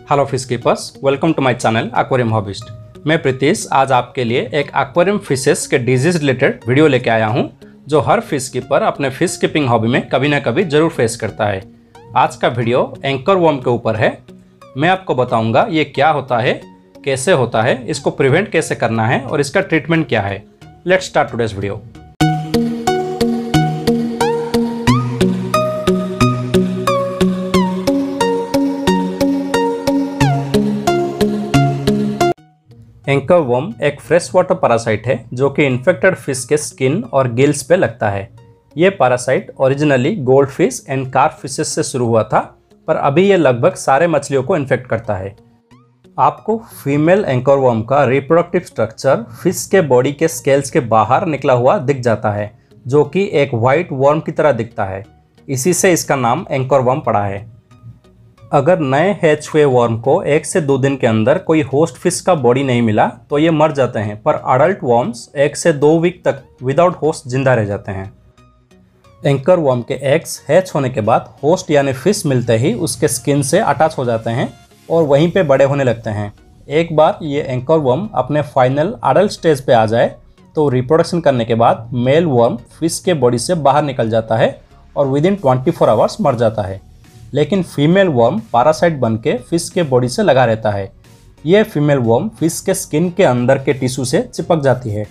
Hello fish keepers, welcome to my channel aquarium hobbyist. मैं प्रीतिश आज आपके लिए एक एक्वेरियम फिशेस के डिजीज रिलेटेड वीडियो लेके आया हूं, जो हर फिश कीपर अपने फिश कीपिंग हॉबी में कभी ना कभी जरूर फेस करता है। आज का वीडियो एंकर वर्म के ऊपर है। मैं आपको बताऊंगा ये क्या होता है, कैसे होता है, इसको प्रिवेंट कैसे करना है और इसका ट्रीटमेंट क्या है। Let's start today's video. Anchor worm एक फ्रेश वाटर पैरासाइट है जो कि इन्फेक्टेड फिश के स्किन और गिल्स पे लगता है। ये parasite originally gold fish and carp fishes से शुरू हुआ था, पर अभी ये लगभग सारे मछलियों को इन्फेक्ट करता है। आपको फीमेल एंकर वर्म का रिप्रोडक्टिव स्ट्रक्चर फिश के बॉडी के स्केल्स के बाहर निकला हुआ दिख जाता है, जो कि एक वाइट वर्म की तरह दिखता है। इसी से इसका नाम एंकर वर्म पड़ा है। अगर नए हैच हुए वर्म को 1 से 2 दिन के अंदर कोई होस्ट फिश का बॉडी नहीं मिला तो ये मर जाते हैं, पर अडल्ट वर्म्स 1 से 2 वीक तक विदाउट होस्ट जिंदा रह जाते हैं। एंकर वर्म के एग्स हैच होने के बाद होस्ट यानी फिश मिलते ही उसके स्किन से अटैच हो जाते हैं और वहीं पे बड़े होने लगते हैं। एक बार ये एंकर वर्म अपने फाइनल अडल्ट स्टेज पे आ जाए तो रिप्रोडक्शन करने के बाद मेल वर्म फिश के बॉडी से बाहर निकल जाता है और विदिन 24 आवर्स मर जाता है। लेकिन फीमेल वर्म पैरासाइट बन के फिश के बॉडी से लगा रहता है। यह फीमेल वर्म फिश के स्किन के अंदर के टिश्यू से चिपक जाती है।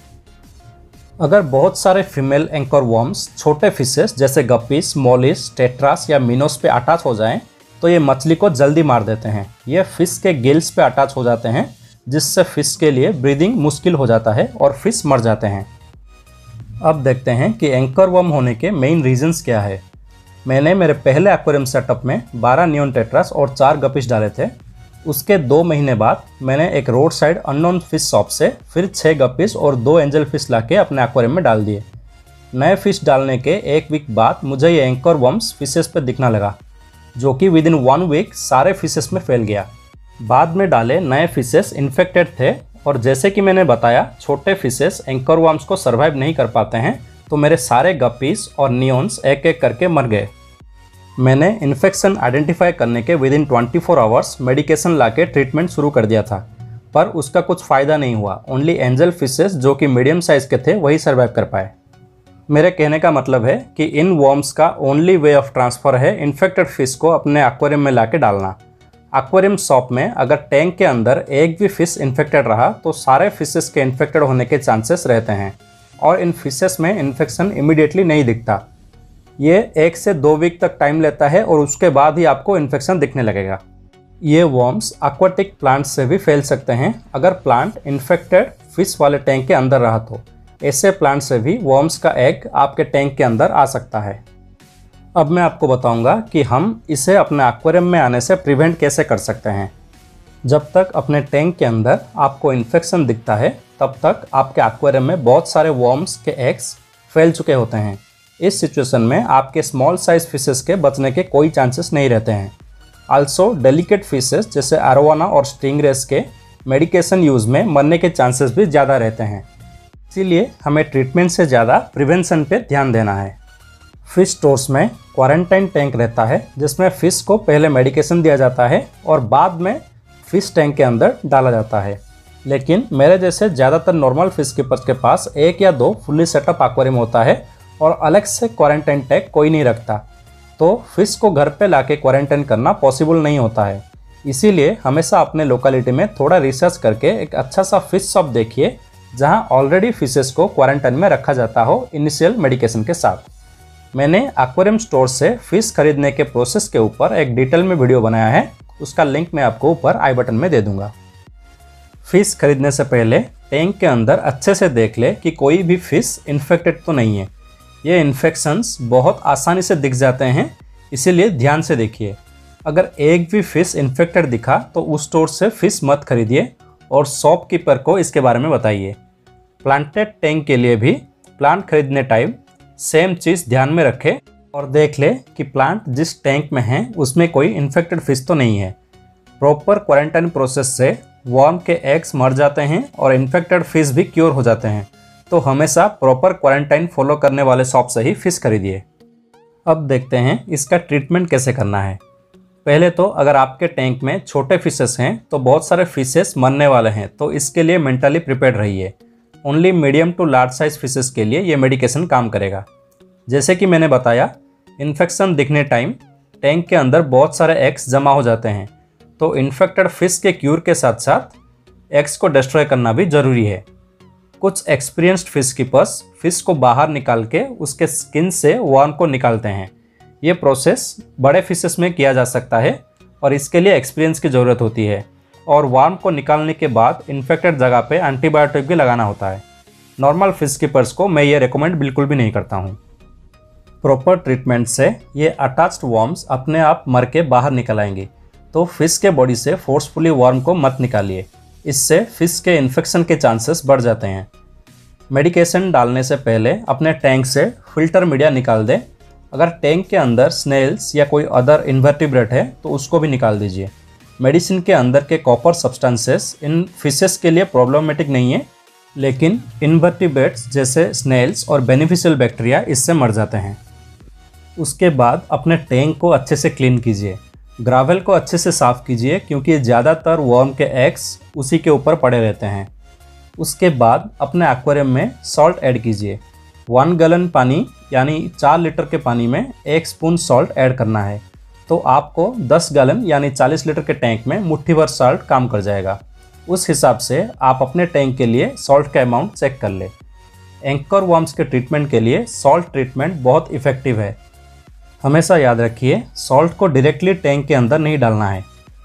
अगर बहुत सारे फीमेल एंकर वर्म्स छोटे फिशेस जैसे गप्पीज, मॉलिस, टेट्रास या मिनोस पे अटैच हो जाएं, तो ये मछली को जल्दी मार देते हैं। ये फिश के गिल्स पे अटैच हो जाते हैं, जिससे फिश के लिए ब्रीदिंग मुश्किल हो जाता है और फिश मर जाते हैं। अब देखते हैं कि एंकर वर्म होने के मेन रीजंस क्या है। मैंने मेरे पहले एक्वेरियम सेटअप में 12 नियॉन टेट्रास और 4 गपिश डाले थे। उसके 2 महीने बाद मैंने एक road side unknown fish shop से फिर 6 गपिश और 2 एंजल फिश लाके अपने एक्वेरियम में डाल दिए। नए फिश डालने के 1 वीक बाद मुझे ये एंकर वर्म्स फिशेस पे दिखना लगा, जो कि विदिन 1 वीक सारे फिशेस में फैल गया। बाद में डाले नए फिशेस इन्फेक्टेड थे और जैसे कि मैंने बताया छोटे फिशेस एंकर वर्म्स को सर्वाइव नहीं कर पाते हैं, तो मेरे सारे गप्पीज और नियॉन्स एक एक करके मर गए। मैंने इन्फेक्शन आइडेंटिफाई करने के विदिन 24 आवर्स मेडिकेशन लाके ट्रीटमेंट शुरू कर दिया था, पर उसका कुछ फ़ायदा नहीं हुआ। ओनली एंजल फिशेस जो कि मीडियम साइज़ के थे वही सर्वाइव कर पाए। मेरे कहने का मतलब है कि इन वर्म्स का ओनली वे ऑफ ट्रांसफ़र है इन्फेक्टेड फिश को अपने एक्वेरियम में लाके डालना। एक्वेरियम शॉप में अगर टैंक के अंदर एक भी फिश इन्फेक्टेड रहा तो सारे फिशेस के इन्फेक्टेड होने के चांसेस रहते हैं और इन फिशेस में इन्फेक्शन इमीडिएटली नहीं दिखता। ये 1 से 2 वीक तक टाइम लेता है और उसके बाद ही आपको इन्फेक्शन दिखने लगेगा। ये वर्म्स एक्वाटिक प्लांट से भी फैल सकते हैं अगर प्लांट इन्फेक्टेड फिश वाले टैंक के अंदर रहा तो। ऐसे प्लांट से भी वर्म्स का एग आपके टैंक के अंदर आ सकता है। अब मैं आपको बताऊंगा कि हम इसे अपने एक्वेरियम में आने से प्रिवेंट कैसे कर सकते हैं। जब तक अपने टैंक के अंदर आपको इन्फेक्शन दिखता है तब तक आपके एक्वेरियम में बहुत सारे वर्म्स के एग्स फैल चुके होते हैं। इस सिचुएशन में आपके स्मॉल साइज फिशेस के बचने के कोई चांसेस नहीं रहते हैं। आल्सो डेलिकेट फिशेस जैसे एरोवाना और स्टिंगरेस के मेडिकेशन यूज़ में मरने के चांसेस भी ज़्यादा रहते हैं। इसीलिए हमें ट्रीटमेंट से ज़्यादा प्रिवेंशन पे ध्यान देना है। फिश स्टोर्स में क्वारंटाइन टैंक रहता है जिसमें फ़िश को पहले मेडिकेशन दिया जाता है और बाद में फ़िश टैंक के अंदर डाला जाता है। लेकिन मेरे जैसे ज़्यादातर नॉर्मल फिश कीपर्स के पास 1 या 2 फुल्ली सेटअप एक्वेरियम होता है और अलग से क्वारंटाइन टैंक कोई नहीं रखता, तो फिश को घर पे लाके क्वारंटाइन करना पॉसिबल नहीं होता है। इसीलिए हमेशा अपने लोकेलिटी में थोड़ा रिसर्च करके एक अच्छा सा फिश शॉप देखिए जहां ऑलरेडी फिशेस को क्वारंटाइन में रखा जाता हो इनिशियल मेडिकेशन के साथ। मैंने एक्वेरियम स्टोर से फिश खरीदने के प्रोसेस के ऊपर एक डिटेल में वीडियो बनाया है, उसका लिंक मैं आपको ऊपर आई बटन में दे दूंगा। फिश खरीदने से पहले टैंक के अंदर अच्छे से देख ले कि कोई भी फिश इन्फेक्टेड तो नहीं है। ये इन्फेक्शंस बहुत आसानी से दिख जाते हैं, इसीलिए ध्यान से देखिए। अगर एक भी फिश इन्फेक्टेड दिखा तो उस स्टोर से फिश मत खरीदिए और शॉपकीपर को इसके बारे में बताइए। प्लांटेड टैंक के लिए भी प्लांट खरीदने टाइम सेम चीज़ ध्यान में रखें और देख ले कि प्लांट जिस टैंक में है उसमें कोई इन्फेक्टेड फिश तो नहीं है। प्रॉपर क्वारंटाइन प्रोसेस से वर्म के एग्स मर जाते हैं और इन्फेक्टेड फिश भी क्योर हो जाते हैं, तो हमेशा प्रॉपर क्वारंटाइन फॉलो करने वाले शॉप से ही फिश खरीदिए। अब देखते हैं इसका ट्रीटमेंट कैसे करना है। पहले तो अगर आपके टैंक में छोटे फिशेस हैं तो बहुत सारे फिशेस मरने वाले हैं, तो इसके लिए मेंटली प्रिपेयर्ड रहिए। Only medium to large size fishes के लिए ये मेडिकेशन काम करेगा। जैसे कि मैंने बताया, इन्फेक्शन दिखने टाइम टैंक के अंदर बहुत सारे एग्स जमा हो जाते हैं, तो इन्फेक्टेड फिश के क्यूर के साथ साथ एग्स को डिस्ट्रॉय करना भी ज़रूरी है। कुछ एक्सपीरियंस्ड फिश कीपर्स फिश को बाहर निकाल के उसके स्किन से वर्म को निकालते हैं। ये प्रोसेस बड़े फिशेस में किया जा सकता है और इसके लिए एक्सपीरियंस की ज़रूरत होती है, और वर्म को निकालने के बाद इन्फेक्टेड जगह पे एंटीबायोटिक भी लगाना होता है। नॉर्मल फिश कीपर्स को मैं ये रेकमेंड बिल्कुल भी नहीं करता हूँ। प्रॉपर ट्रीटमेंट से ये अटैच्ड वर्म्स अपने आप मर के बाहर निकल आएंगे, तो फिश के बॉडी से फोर्सफुली वर्म को मत निकालिए, इससे फिश के इन्फेक्शन के चांसेस बढ़ जाते हैं। मेडिकेशन डालने से पहले अपने टैंक से फिल्टर मीडिया निकाल दें। अगर टैंक के अंदर स्नेल्स या कोई अदर इन्वर्टिब्रेट है तो उसको भी निकाल दीजिए। मेडिसिन के अंदर के कॉपर सब्सटेंसेस इन फिशेस के लिए प्रॉब्लमेटिक नहीं है, लेकिन इन्वर्टिब्रेट्स जैसे स्नेल्स और बेनिफिशियल बैक्टीरिया इससे मर जाते हैं। उसके बाद अपने टैंक को अच्छे से क्लीन कीजिए। ग्रावेल को अच्छे से साफ़ कीजिए क्योंकि ज़्यादातर वर्म के एग्स उसी के ऊपर पड़े रहते हैं। उसके बाद अपने एक्वेरियम में सॉल्ट ऐड कीजिए। 1 गैलन पानी यानी 4 लीटर के पानी में 1 स्पून सॉल्ट ऐड करना है, तो आपको 10 गैलन यानी 40 लीटर के टैंक में मुट्ठी भर सॉल्ट काम कर जाएगा। उस हिसाब से आप अपने टैंक के लिए सॉल्ट का अमाउंट चेक कर ले। एंकर वर्म्स के ट्रीटमेंट के लिए सॉल्ट ट्रीटमेंट बहुत इफ़ेक्टिव है। हमेशा याद रखिए, सॉल्ट को डायरेक्टली टैंक के अंदर नहीं डालना है।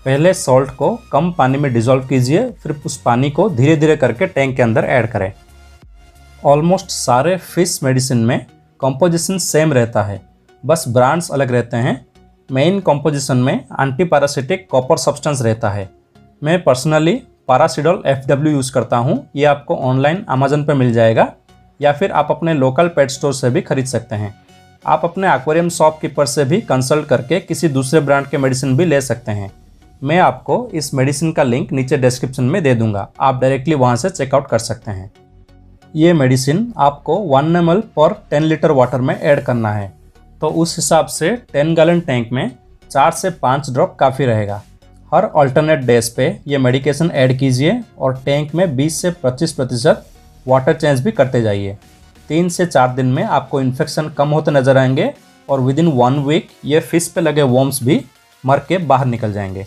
पहले सॉल्ट को कम पानी में डिज़ोल्व कीजिए, फिर उस पानी को धीरे धीरे करके टैंक के अंदर ऐड करें। ऑलमोस्ट सारे फिश मेडिसिन में कंपोजिशन सेम रहता है, बस ब्रांड्स अलग रहते हैं। मेन कंपोजिशन में एंटीपैरासिटिक कॉपर सब्सटेंस रहता है। मैं पर्सनली पैरासिडोल FW यूज़ करता हूँ। ये आपको ऑनलाइन अमेजन पे मिल जाएगा, या फिर आप अपने लोकल पेट स्टोर से भी खरीद सकते हैं। आप अपने एक्वेरियम शॉपकीपर से भी कंसल्ट करके किसी दूसरे ब्रांड के मेडिसिन भी ले सकते हैं। मैं आपको इस मेडिसिन का लिंक नीचे डिस्क्रिप्शन में दे दूंगा, आप डायरेक्टली वहां से चेकआउट कर सकते हैं। ये मेडिसिन आपको 1 ml पर 10 लीटर वाटर में ऐड करना है, तो उस हिसाब से 10 गैलन टैंक में 4 से 5 ड्रॉप काफ़ी रहेगा। हर अल्टरनेट डेज पे ये मेडिकेशन ऐड कीजिए और टैंक में 20 से 25% वाटर चेंज भी करते जाइए। 3 से 4 दिन में आपको इन्फेक्शन कम होते नजर आएंगे और विदिन 1 वीक ये फिश पे लगे वर्म्स भी मर के बाहर निकल जाएंगे।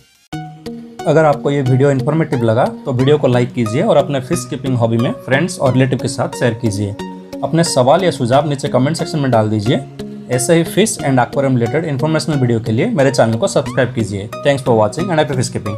अगर आपको ये वीडियो इन्फॉर्मेटिव लगा तो वीडियो को लाइक कीजिए और अपने फिश कीपिंग हॉबी में फ्रेंड्स और रिलेटिव के साथ शेयर कीजिए। अपने सवाल या सुझाव नीचे कमेंट सेक्शन में डाल दीजिए। ऐसे ही fish and aquarium related informational video के लिए मेरे चैनल को सब्सक्राइब कीजिए। Thanks for watching and happy fish keeping.